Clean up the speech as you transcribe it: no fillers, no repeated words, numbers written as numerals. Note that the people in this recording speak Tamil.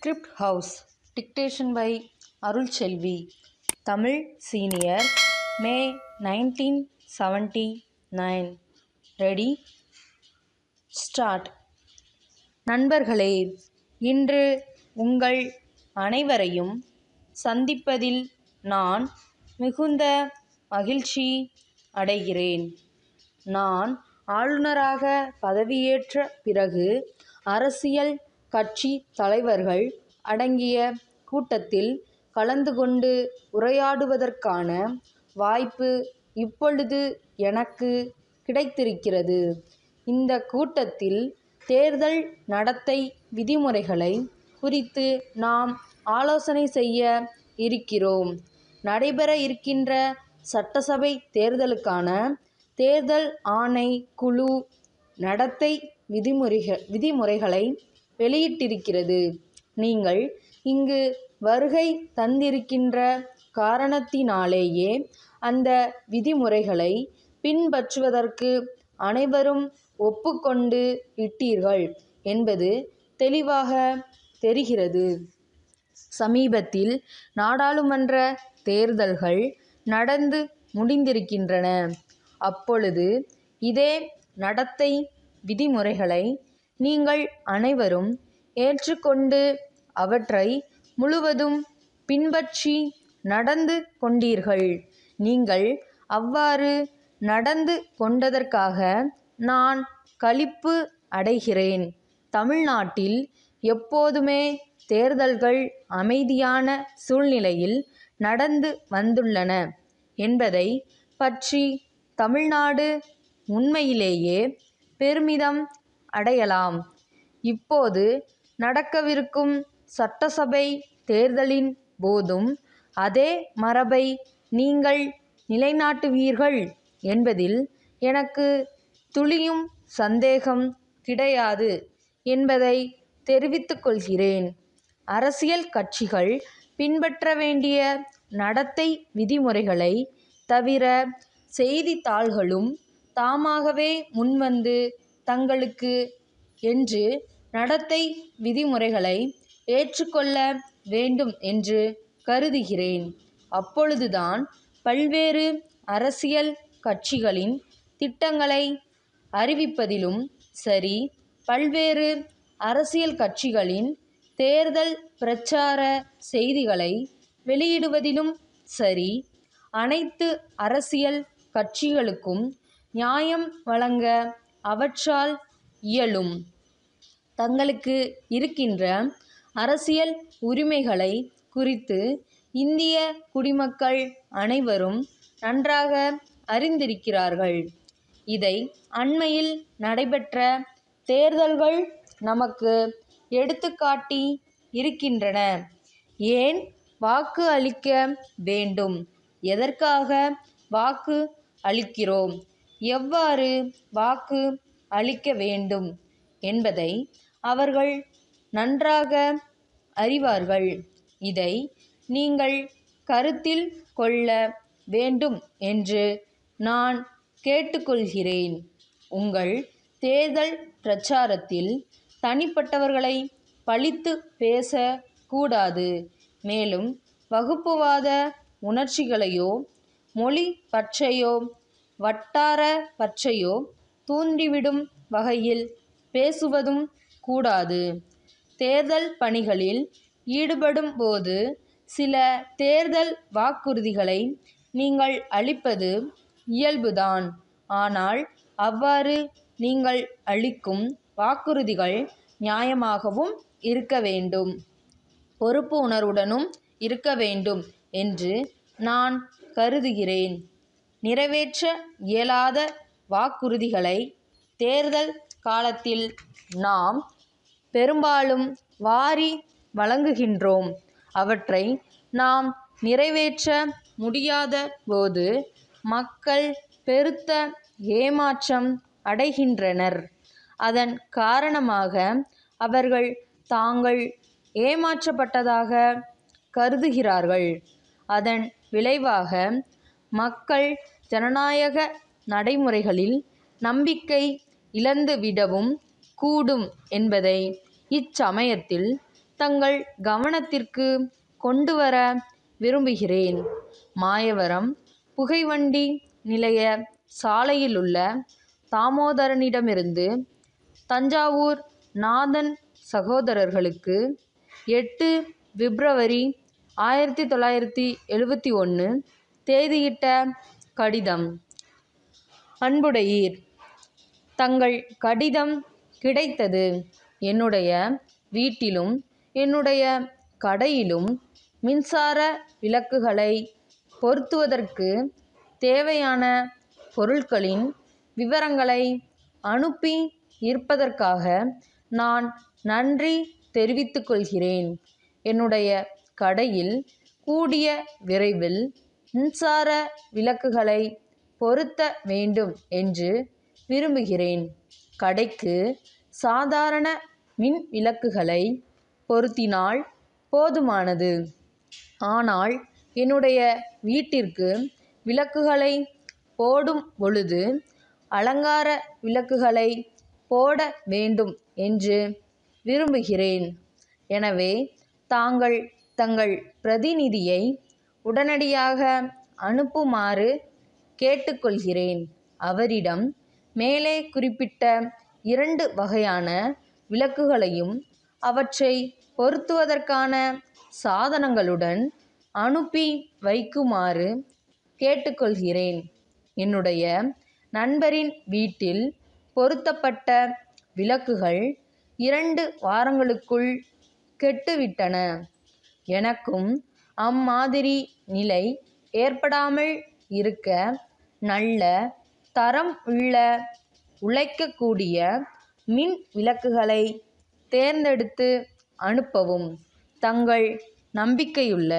Script House. Dictation by Arulselvi. Tamil Senior. May 1979. Ready? Start. நண்பர்களே, இன்று உங்கள் அனைவரையும் சந்திப்பதில் நான் மிகுந்த மகிழ்ச்சி அடைகிறேன். நான் ஆளுநராக பதவியேற்ற பிறகு அரசியல் கட்சி தலைவர்கள் அடங்கிய கூட்டத்தில் கலந்து கொண்டு உரையாடுவதற்கான வாய்ப்பு இப்பொழுது எனக்கு கிடைத்திருக்கிறது. இந்த கூட்டத்தில் தேர்தல் நடத்தை விதிமுறைகளை குறித்து நாம் ஆலோசனை செய்ய இருக்கிறோம். நடைபெற இருக்கின்ற சட்டசபை தேர்தலுக்கான தேர்தல் ஆணை குழு நடத்தை விதிமுறைகளை வெளியிட்டிருக்கிறது. நீங்கள் இங்கு வருகை தந்திருக்கின்ற காரணத்தினாலேயே அந்த விதிமுறைகளை பின்பற்றுவதற்கு அனைவரும் ஒப்புக்கொண்டு விட்டீர்கள் என்பது தெளிவாக தெரிகிறது. சமீபத்தில் நாடாளுமன்ற தேர்தல்கள் நடந்து முடிந்திருக்கின்றன. அப்பொழுது இதே நடத்தை விதிமுறைகளை நீங்கள் அனைவரும் ஏற்றுக்கொண்டு அவற்றை முழுவதும் பின்பற்றி நடந்து கொண்டீர்கள். நீங்கள் அவ்வாறு நடந்து கொண்டதற்காக நான் களிப்பு அடைகிறேன். தமிழ்நாட்டில் எப்போதுமே தேர்தல்கள் அமைதியான சூழ்நிலையில் நடந்து வந்துள்ளன என்பதை பற்றி தமிழ்நாடு உண்மையிலேயே பெருமிதம் அடையலாம். இப்போது நடக்கவிருக்கும் சட்டசபை தேர்தலின் போதும் அதே மரபை நீங்கள் நிலைநாட்டுவீர்கள் என்பதில் எனக்கு துளியும் சந்தேகம் கிடையாது என்பதை தெரிவித்துக் கொள்கிறேன். அரசியல் கட்சிகள் பின்பற்ற வேண்டிய நடத்தை விதிமுறைகளை தவிர செய்தித்தாள்களும் தாமாகவே முன்வந்து தங்களுக்கு என்று நடத்தை விதிமுறைகளை ஏற்றுக்கொள்ள வேண்டும் என்று கருதுகிறேன். அப்பொழுதுதான் பல்வேறு அரசியல் கட்சிகளின் திட்டங்களை அறிவிப்பதிலும் சரி, பல்வேறு அரசியல் கட்சிகளின் தேர்தல் பிரச்சார செய்திகளை வெளியிடுவதிலும் சரி, அனைத்து அரசியல் கட்சிகளுக்கும் நியாயம் வழங்க அவற்றால் இயலும். தங்களுக்கு இருக்கின்ற அரசியல் உரிமைகளை குறித்து இந்திய குடிமக்கள் அனைவரும் நன்றாக அறிந்திருக்கிறார்கள். இதை அண்மையில் நடைபெற்ற தேர்தல்கள் நமக்கு எடுத்துக்காட்டி இருக்கின்றன. ஏன் வாக்கு அளிக்க வேண்டும், எதற்காக வாக்கு அளிக்கிறோம், எவ்வாறு வாக்கு அளிக்க வேண்டும் என்பதை அவர்கள் நன்றாக அறிவார்கள். இதை நீங்கள் கருத்தில் கொள்ள வேண்டும் என்று நான் கேட்டுக்கொள்கிறேன். உங்கள் தேர்தல் பிரச்சாரத்தில் தனிப்பட்டவர்களை பழித்து பேச கூடாது. மேலும் வகுப்புவாத உணர்ச்சிகளையோ மொழி பற்றையோ வட்டார பற்றையோ தூண்டிவிடும் வகையில் பேசுவதும் கூடாது. தேர்தல் பணிகளில் ஈடுபடும் போது சில தேர்தல் வாக்குறுதிகளை நீங்கள் அளிப்பது இயல்புதான். ஆனால் அவ்வாறு நீங்கள் அளிக்கும் வாக்குறுதிகள் நியாயமாகவும் இருக்க வேண்டும், பொறுப்பு உணர்வுடனும் இருக்க வேண்டும் என்று நான் கருதுகிறேன். நிறைவேற்ற இயலாத வாக்குறுதிகளை தேர்தல் காலத்தில் நாம் பெரும்பாலும் வாரி வழங்குகின்றோம். அவற்றை நாம் நிறைவேற்ற முடியாத போது மக்கள் பெருத்த ஏமாற்றம் அடைகின்றனர். அதன் காரணமாக அவர்கள் தாங்கள் ஏமாற்றப்பட்டதாக கருதுகிறார்கள். அதன் விளைவாக மக்கள் ஜனநாயக நடைமுறைகளில் நம்பிக்கை இழந்துவிடவும் கூடும் என்பதை இச்சமயத்தில் தங்கள் கவனத்திற்கு கொண்டு வர விரும்புகிறேன். மாயவரம் புகைவண்டி நிலைய சாலையிலுள்ள தாமோதரனிடமிருந்து தஞ்சாவூர் நாதன் சகோதரர்களுக்கு 8 பிப்ரவரி 1971 தேதியிட்ட கடிதம். அன்புடையீர், தங்கள் கடிதம் கிடைத்தது. என்னுடைய வீட்டிலும் என்னுடைய கடையிலும் மின்சார விளக்குகளை பொருத்துவதற்கு தேவையான பொருட்களின் விவரங்களை அனுப்பி இருப்பதற்காக நான் நன்றி தெரிவித்துக் கொள்கிறேன். என்னுடைய கடையில் கூடிய விரைவில் மின்சார விளக்குகளை பொருத்த வேண்டும் என்று விரும்புகிறேன். கடைக்கு சாதாரண மின் விளக்குகளை பொருத்தினால் போதுமானது. ஆனால் என்னுடைய வீட்டிற்கு விளக்குகளை போடும் பொழுது அலங்கார விளக்குகளை போட வேண்டும் என்று விரும்புகிறேன். எனவே தாங்கள் தங்கள் பிரதிநிதியை உடனடியாக அனுப்புமாறு கேட்டுக்கொள்கிறேன். அவரிடம் மேலே குறிப்பிட்ட 2 வகையான விளக்குகளையும் அவற்றை பொருத்துவதற்கான சாதனங்களுடன் அனுப்பி வைக்குமாறு கேட்டுக்கொள்கிறேன். என்னுடைய நண்பரின் வீட்டில் பொருத்தப்பட்ட விளக்குகள் 2 வாரங்களுக்குள் கெட்டுவிட்டன. எனக்கும் அம்மாதிரி நிலை ஏற்படாமல் இருக்க நல்ல தரம் உள்ள உழைக்கக்கூடிய மின் விளக்குகளை தேர்ந்தெடுத்து அனுப்பவும். தங்கள் நம்பிக்கையுள்ள